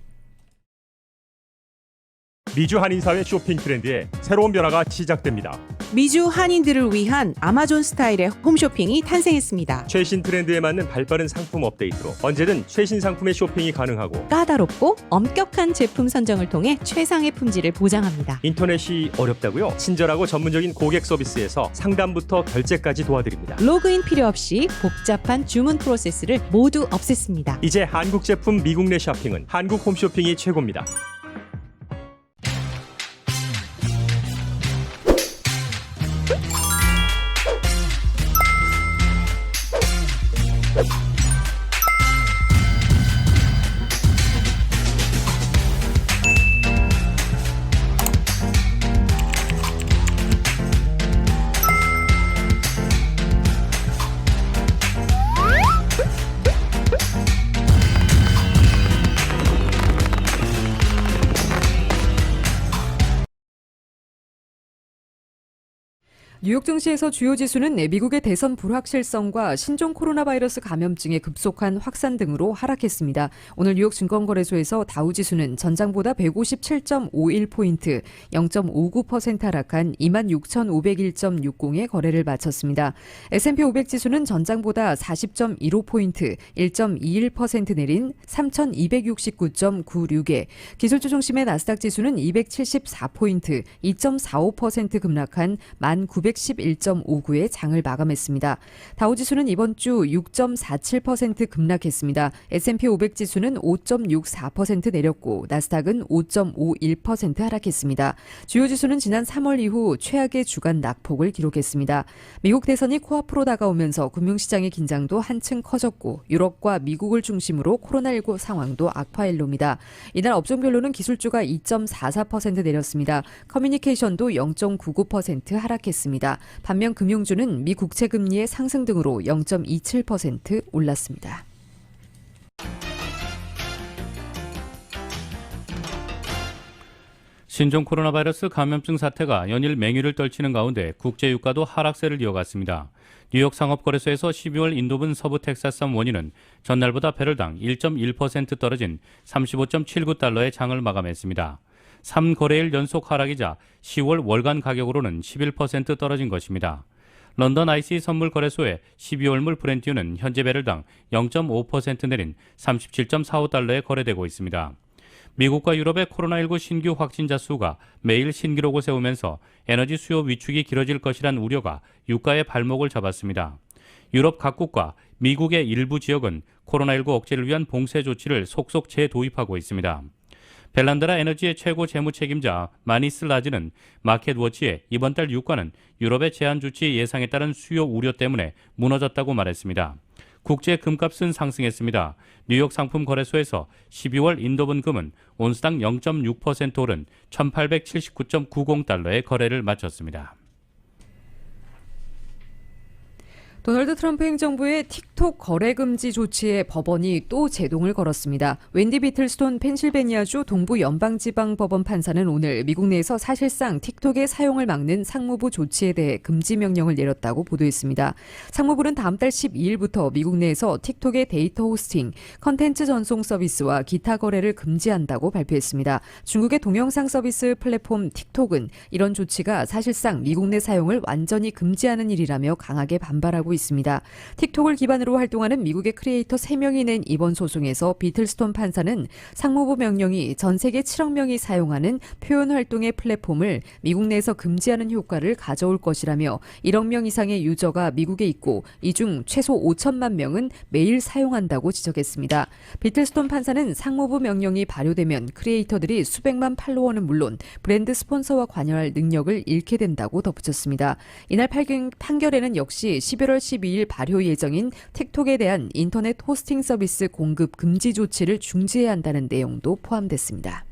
미주 한인사회 쇼핑 트렌드에 새로운 변화가 시작됩니다.
미주 한인들을 위한 아마존 스타일의 홈쇼핑이 탄생했습니다.
최신 트렌드에 맞는 발빠른 상품 업데이트로 언제든 최신 상품의 쇼핑이 가능하고
까다롭고 엄격한 제품 선정을 통해 최상의 품질을 보장합니다.
인터넷이 어렵다고요? 친절하고 전문적인 고객 서비스에서 상담부터 결제까지 도와드립니다.
로그인 필요 없이 복잡한 주문 프로세스를 모두 없앴습니다.
이제 한국 제품 미국 내 쇼핑은 한국 홈쇼핑이 최고입니다.
뉴욕 증시에서 주요 지수는 미국의 대선 불확실성과 신종 코로나 바이러스 감염증의 급속한 확산 등으로 하락했습니다. 오늘 뉴욕 증권거래소에서 다우 지수는 전장보다 157.51포인트, 0.59% 하락한 26,501.60에 거래를 마쳤습니다. S&P 500 지수는 전장보다 40.15포인트, 1.21% 내린 3,269.96에, 기술주 중심의 나스닥 지수는 274포인트, 2.45% 급락한 1,900 211.59에 장을 마감했습니다. 다우지수는 이번 주 6.47% 급락했습니다. S&P 500 지수는 5.64% 내렸고 나스닥은 5.51% 하락했습니다. 주요 지수는 지난 3월 이후 최악의 주간 낙폭을 기록했습니다. 미국 대선이 코앞으로 다가오면서 금융시장의 긴장도 한층 커졌고 유럽과 미국을 중심으로 코로나19 상황도 악화일로입니다. 이날 업종별로는 기술주가 2.44% 내렸습니다. 커뮤니케이션도 0.99% 하락했습니다. 반면 금융주는 미 국채금리의 상승 등으로 0.27% 올랐습니다.
신종 코로나 바이러스 감염증 사태가 연일 맹위를 떨치는 가운데 국제유가도 하락세를 이어갔습니다. 뉴욕 상업거래소에서 12월 인도분 서부 텍사스산 원유는 전날보다 배럴당 1.1% 떨어진 35.79달러의 장을 마감했습니다. 3거래일 연속 하락이자 10월 월간 가격으로는 11% 떨어진 것입니다. 런던 IC 선물거래소의 12월물 브렌트유는 현재 배럴당 0.5% 내린 37.45달러에 거래되고 있습니다. 미국과 유럽의 코로나19 신규 확진자 수가 매일 신기록을 세우면서 에너지 수요 위축이 길어질 것이란 우려가 유가의 발목을 잡았습니다. 유럽 각국과 미국의 일부 지역은 코로나19 억제를 위한 봉쇄 조치를 속속 재도입하고 있습니다. 벨란드라 에너지의 최고 재무 책임자 마니스 라즈는 마켓워치에 이번 달 유가는 유럽의 제한 조치 예상에 따른 수요 우려 때문에 무너졌다고 말했습니다. 국제 금값은 상승했습니다. 뉴욕 상품 거래소에서 12월 인도분 금은 온스당 0.6% 오른 1879.90달러에 거래를 마쳤습니다.
도널드 트럼프 행정부의 틱톡 거래 금지 조치에 법원이 또 제동을 걸었습니다. 웬디 비틀스톤 펜실베니아주 동부 연방지방법원 판사는 오늘 미국 내에서 사실상 틱톡의 사용을 막는 상무부 조치에 대해 금지 명령을 내렸다고 보도했습니다. 상무부는 다음 달 12일부터 미국 내에서 틱톡의 데이터 호스팅, 컨텐츠 전송 서비스와 기타 거래를 금지한다고 발표했습니다. 중국의 동영상 서비스 플랫폼 틱톡은 이런 조치가 사실상 미국 내 사용을 완전히 금지하는 일이라며 강하게 반발하고 있습니다. 틱톡을 기반으로 활동하는 미국의 크리에이터 3명이 낸 이번 소송에서 비틀스톤 판사는 상무부 명령이 전 세계 7억 명이 사용하는 표현 활동의 플랫폼을 미국 내에서 금지하는 효과를 가져올 것이라며 1억 명 이상의 유저가 미국에 있고 이 중 최소 5천만 명은 매일 사용한다고 지적했습니다. 비틀스톤 판사는 상무부 명령이 발효되면 크리에이터들이 수백만 팔로워는 물론 브랜드 스폰서와 관여할 능력을 잃게 된다고 덧붙였습니다. 이날 판결에는 역시 11월 12일 발효 예정인 틱톡에 대한 인터넷 호스팅 서비스 공급 금지 조치를 중지해야 한다는 내용도 포함됐습니다.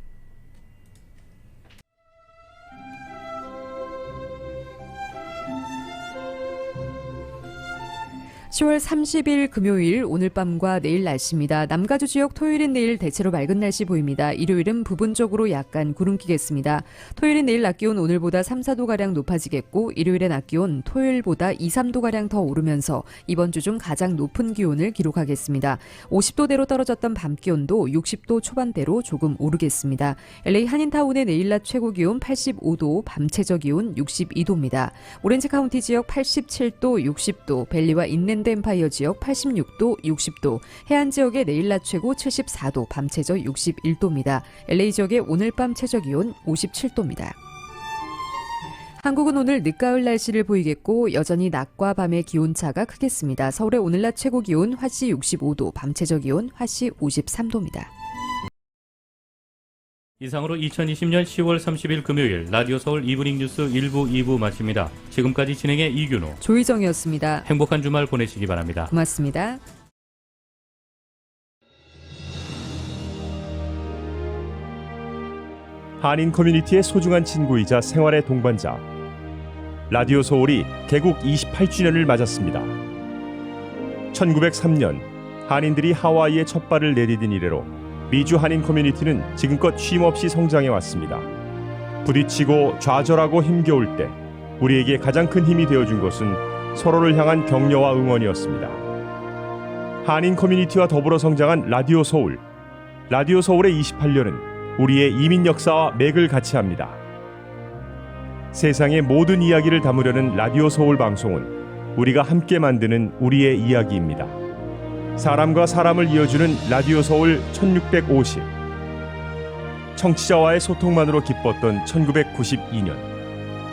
10월 30일 금요일 오늘 밤과 내일 날씨입니다. 남가주 지역 토요일인 내일 대체로 맑은 날씨 보입니다. 일요일은 부분적으로 약간 구름 끼겠습니다. 토요일인 내일 낮 기온 오늘보다 3, 4도가량 높아지겠고 일요일의 낮 기온 토요일보다 2, 3도가량 더 오르면서 이번 주 중 가장 높은 기온을 기록하겠습니다. 50도대로 떨어졌던 밤 기온도 60도 초반대로 조금 오르겠습니다. LA 한인타운의 내일 낮 최고 기온 85도, 밤 최저 기온 62도입니다. 오렌지 카운티 지역 87도, 60도, 벨리와 인랜드 엠파이어 지역 86도, 60도, 해안 지역의 내일 낮 최고 74도, 밤 최저 61도입니다. LA 지역의 오늘 밤 최저 기온 57도입니다. 한국은 오늘 늦가을 날씨를 보이겠고 여전히 낮과 밤의 기온차가 크겠습니다. 서울의 오늘 낮 최고 기온 화씨 65도, 밤 최저 기온 화씨 53도입니다.
이상으로 2020년 10월 30일 금요일 라디오 서울 이브닝 뉴스 1부, 2부 마칩니다. 지금까지 진행의 이균호,
조희정이었습니다.
행복한 주말 보내시기 바랍니다.
고맙습니다.
한인 커뮤니티의 소중한 친구이자 생활의 동반자 라디오 서울이 개국 28주년을 맞았습니다. 1903년 한인들이 하와이에 첫 발을 내디딘 이래로 미주 한인 커뮤니티는 지금껏 쉼없이 성장해 왔습니다. 부딪히고 좌절하고 힘겨울 때 우리에게 가장 큰 힘이 되어준 것은 서로를 향한 격려와 응원이었습니다. 한인 커뮤니티와 더불어 성장한 라디오 서울. 라디오 서울의 28년은 우리의 이민 역사와 맥을 같이 합니다. 세상의 모든 이야기를 담으려는 라디오 서울 방송은 우리가 함께 만드는 우리의 이야기입니다. 사람과 사람을 이어주는 라디오 서울 1650. 청취자와의 소통만으로 기뻤던 1992년.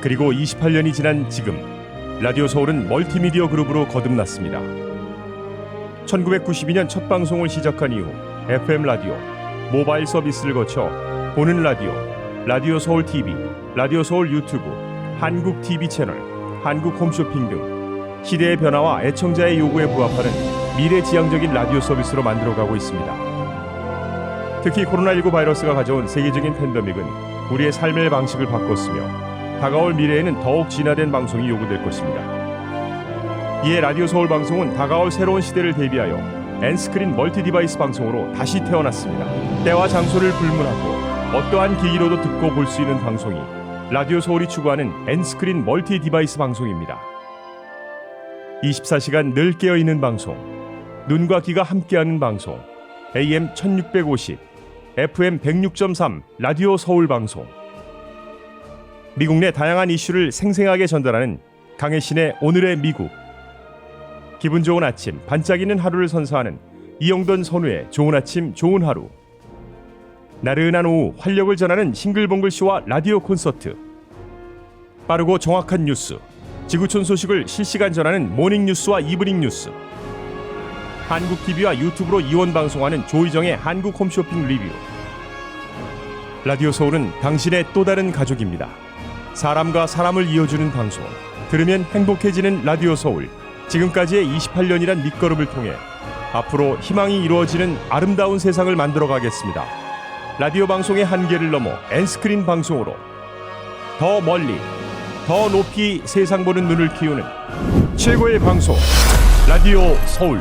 그리고 28년이 지난 지금 라디오 서울은 멀티미디어 그룹으로 거듭났습니다. 1992년 첫 방송을 시작한 이후 FM 라디오, 모바일 서비스를 거쳐 보는 라디오, 라디오 서울 TV, 라디오 서울 유튜브, 한국 TV 채널, 한국 홈쇼핑 등 시대의 변화와 애청자의 요구에 부합하는 미래지향적인 라디오 서비스로 만들어가고 있습니다. 특히 코로나19 바이러스가 가져온 세계적인 팬데믹은 우리의 삶의 방식을 바꿨으며 다가올 미래에는 더욱 진화된 방송이 요구될 것입니다. 이에 라디오 서울 방송은 다가올 새로운 시대를 대비하여 N스크린 멀티 디바이스 방송으로 다시 태어났습니다. 때와 장소를 불문하고 어떠한 기기로도 듣고 볼 수 있는 방송이 라디오 서울이 추구하는 N스크린 멀티 디바이스 방송입니다. 24시간 늘 깨어있는 방송, 눈과 귀가 함께하는 방송, AM 1650, FM 106.3 라디오 서울 방송. 미국 내 다양한 이슈를 생생하게 전달하는 강혜신의 오늘의 미국. 기분 좋은 아침, 반짝이는 하루를 선사하는 이영돈 선우의 좋은 아침, 좋은 하루. 나른한 오후 활력을 전하는 싱글벙글쇼와 라디오 콘서트. 빠르고 정확한 뉴스, 지구촌 소식을 실시간 전하는 모닝뉴스와 이브닝 뉴스. 한국 TV와 유튜브로 이원 방송하는 조희정의 한국 홈쇼핑 리뷰. 라디오 서울은 당신의 또 다른 가족입니다. 사람과 사람을 이어주는 방송, 들으면 행복해지는 라디오 서울. 지금까지의 28년이란 밑거름을 통해 앞으로 희망이 이루어지는 아름다운 세상을 만들어 가겠습니다. 라디오 방송의 한계를 넘어 N스크린 방송으로 더 멀리, 더 높이 세상 보는 눈을 키우는 최고의 방송, 라디오 서울.